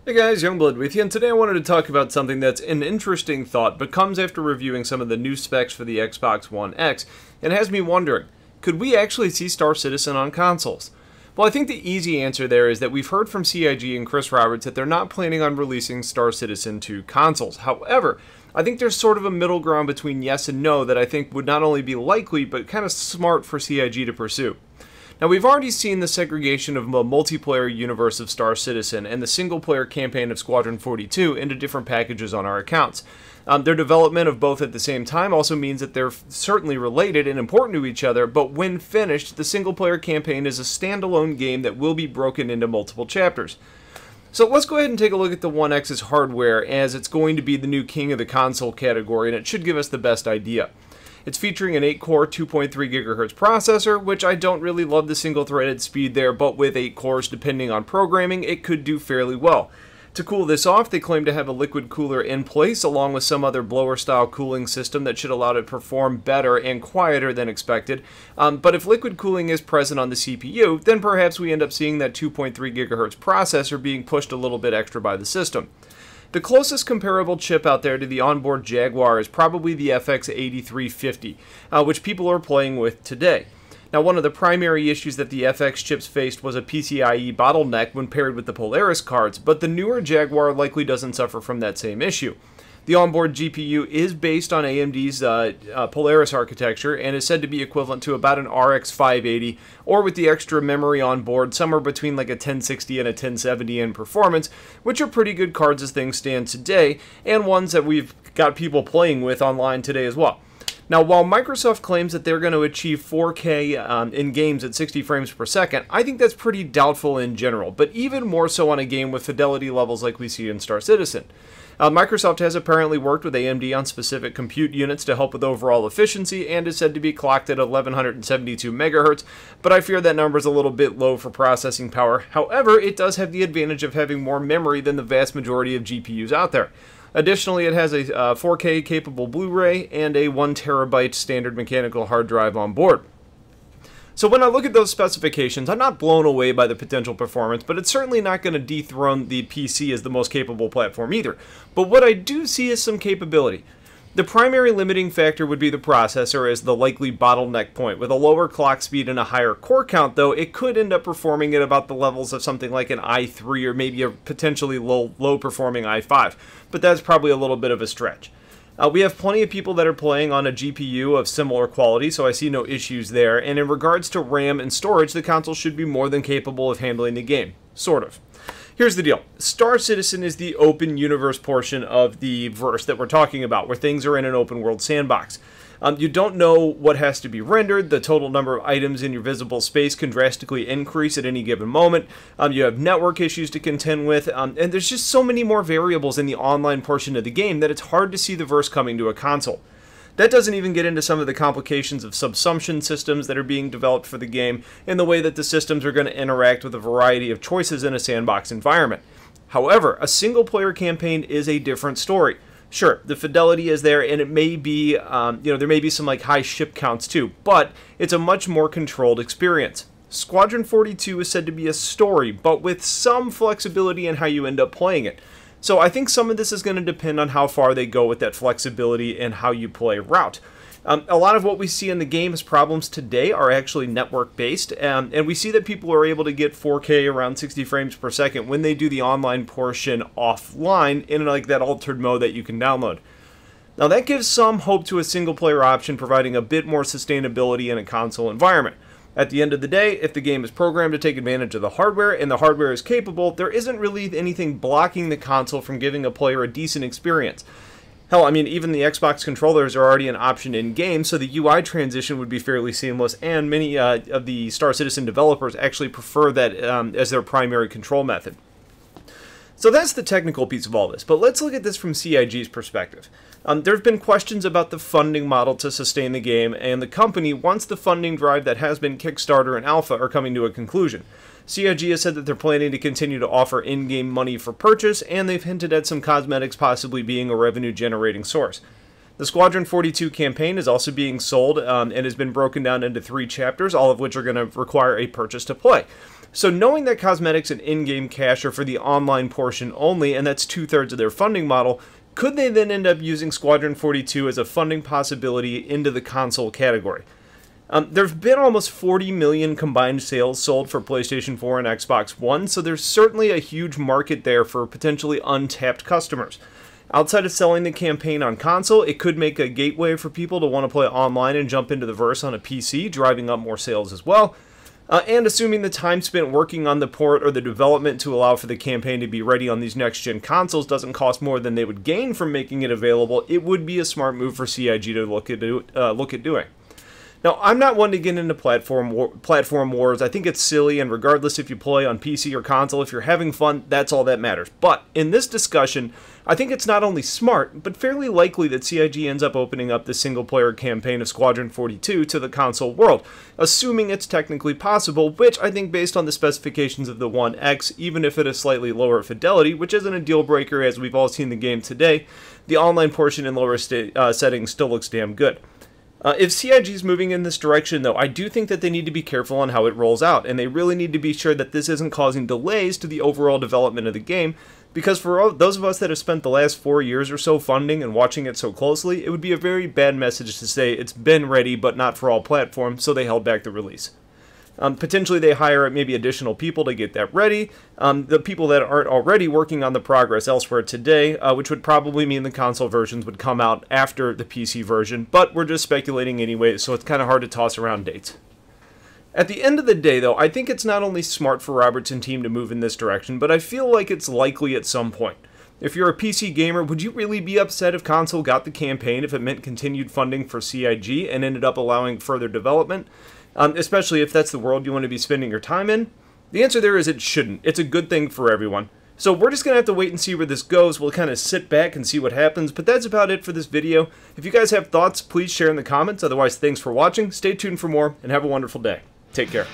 Hey guys, Youngblood with you, and today I wanted to talk about something that's an interesting thought, but comes after reviewing some of the new specs for the Xbox One X, and has me wondering, could we actually see Star Citizen on consoles? Well, I think the easy answer there is that we've heard from CIG and Chris Roberts that they're not planning on releasing Star Citizen to consoles. However, I think there's sort of a middle ground between yes and no that I think would not only be likely, but kind of smart for CIG to pursue. Now, we've already seen the segregation of the multiplayer universe of Star Citizen and the single-player campaign of Squadron 42 into different packages on our accounts. Their development of both at the same time also means that they're certainly related and important to each other, but when finished, the single-player campaign is a standalone game that will be broken into multiple chapters. So let's go ahead and take a look at the One X's hardware, as it's going to be the new king of the console category, and it should give us the best idea. It's featuring an 8-core, 2.3 GHz processor, which I don't really love the single-threaded speed there, but with 8 cores, depending on programming, it could do fairly well. To cool this off, they claim to have a liquid cooler in place, along with some other blower-style cooling system that should allow it to perform better and quieter than expected. But if liquid cooling is present on the CPU, then perhaps we end up seeing that 2.3 GHz processor being pushed a little bit extra by the system. The closest comparable chip out there to the onboard Jaguar is probably the FX8350, which people are playing with today. Now, one of the primary issues that the FX chips faced was a PCIe bottleneck when paired with the Polaris cards, but the newer Jaguar likely doesn't suffer from that same issue. The onboard GPU is based on AMD's Polaris architecture and is said to be equivalent to about an RX 580, or with the extra memory on board, somewhere between like a 1060 and a 1070 in performance, which are pretty good cards as things stand today, and ones that we've got people playing with online today as well. Now, while Microsoft claims that they're going to achieve 4K in games at 60 frames per second, I think that's pretty doubtful in general, but even more so on a game with fidelity levels like we see in Star Citizen. Microsoft has apparently worked with AMD on specific compute units to help with overall efficiency and is said to be clocked at 1172 MHz, but I fear that number is a little bit low for processing power. However, it does have the advantage of having more memory than the vast majority of GPUs out there. Additionally, it has a 4K capable Blu-ray and a 1 TB standard mechanical hard drive on board. So when I look at those specifications, I'm not blown away by the potential performance, but it's certainly not going to dethrone the PC as the most capable platform either. But what I do see is some capability. The primary limiting factor would be the processor as the likely bottleneck point. With a lower clock speed and a higher core count, though, it could end up performing at about the levels of something like an i3 or maybe a potentially low-performing i5. But that's probably a little bit of a stretch. We have plenty of people that are playing on a GPU of similar quality, so I see no issues there. And in regards to RAM and storage, the console should be more than capable of handling the game. Sort of. Here's the deal. Star Citizen is the open universe portion of the verse that we're talking about, where things are in an open world sandbox. You don't know what has to be rendered. The total number of items in your visible space can drastically increase at any given moment. You have network issues to contend with, and there's just so many more variables in the online portion of the game that it's hard to see the verse coming to a console. That doesn't even get into some of the complications of subsumption systems that are being developed for the game and the way that the systems are going to interact with a variety of choices in a sandbox environment. However, a single-player campaign is a different story. Sure, the fidelity is there, and it may be, there may be some like high ship counts too, but it's a much more controlled experience. Squadron 42 is said to be a story, but with some flexibility in how you end up playing it. So I think some of this is going to depend on how far they go with that flexibility and how you play route. A lot of what we see in the game as problems today are actually network-based, and we see that people are able to get 4K around 60 frames per second when they do the online portion offline in like that altered mode that you can download. Now that gives some hope to a single-player option, providing a bit more sustainability in a console environment. At the end of the day, if the game is programmed to take advantage of the hardware and the hardware is capable, there isn't really anything blocking the console from giving a player a decent experience. Hell, I mean, even the Xbox controllers are already an option in-game, so the UI transition would be fairly seamless, and many of the Star Citizen developers actually prefer that as their primary control method. So that's the technical piece of all this, but let's look at this from CIG's perspective. There have been questions about the funding model to sustain the game, and the company wants the funding drive that has been Kickstarter and Alpha are coming to a conclusion. CIG has said that they're planning to continue to offer in-game money for purchase, and they've hinted at some cosmetics possibly being a revenue-generating source. The Squadron 42 campaign is also being sold and has been broken down into 3 chapters, all of which are going to require a purchase to play. So knowing that cosmetics and in-game cash are for the online portion only, and that's 2/3 of their funding model, could they then end up using Squadron 42 as a funding possibility into the console category? There have been almost 40 million combined sales sold for PlayStation 4 and Xbox One, so there's certainly a huge market there for potentially untapped customers. Outside of selling the campaign on console, it could make a gateway for people to want to play online and jump into the verse on a PC, driving up more sales as well. And assuming the time spent working on the port or the development to allow for the campaign to be ready on these next-gen consoles doesn't cost more than they would gain from making it available, it would be a smart move for CIG to look at doing. Now, I'm not one to get into platform wars. I think it's silly, and regardless if you play on PC or console, if you're having fun, that's all that matters. But in this discussion, I think it's not only smart, but fairly likely that CIG ends up opening up the single-player campaign of Squadron 42 to the console world, assuming it's technically possible, which I think based on the specifications of the One X, even if at a slightly lower fidelity, which isn't a deal-breaker as we've all seen the game today, the online portion in lower settings still looks damn good. If CIG is moving in this direction, though, I do think that they need to be careful on how it rolls out, and they really need to be sure that this isn't causing delays to the overall development of the game, because for those of us that have spent the last 4 years or so funding and watching it so closely, it would be a very bad message to say it's been ready but not for all platforms, so they held back the release. Potentially they hire maybe additional people to get that ready, the people that aren't already working on the progress elsewhere today, which would probably mean the console versions would come out after the PC version, but we're just speculating anyway, so it's kind of hard to toss around dates. At the end of the day, though, I think it's not only smart for Roberts and team to move in this direction, but I feel like it's likely at some point. If you're a PC gamer, would you really be upset if console got the campaign if it meant continued funding for CIG and ended up allowing further development? Especially if that's the world you want to be spending your time in? The answer there is it shouldn't. It's a good thing for everyone. So we're just going to have to wait and see where this goes. We'll kind of sit back and see what happens, but that's about it for this video. If you guys have thoughts, please share in the comments. Otherwise, thanks for watching. Stay tuned for more, and have a wonderful day. Take care.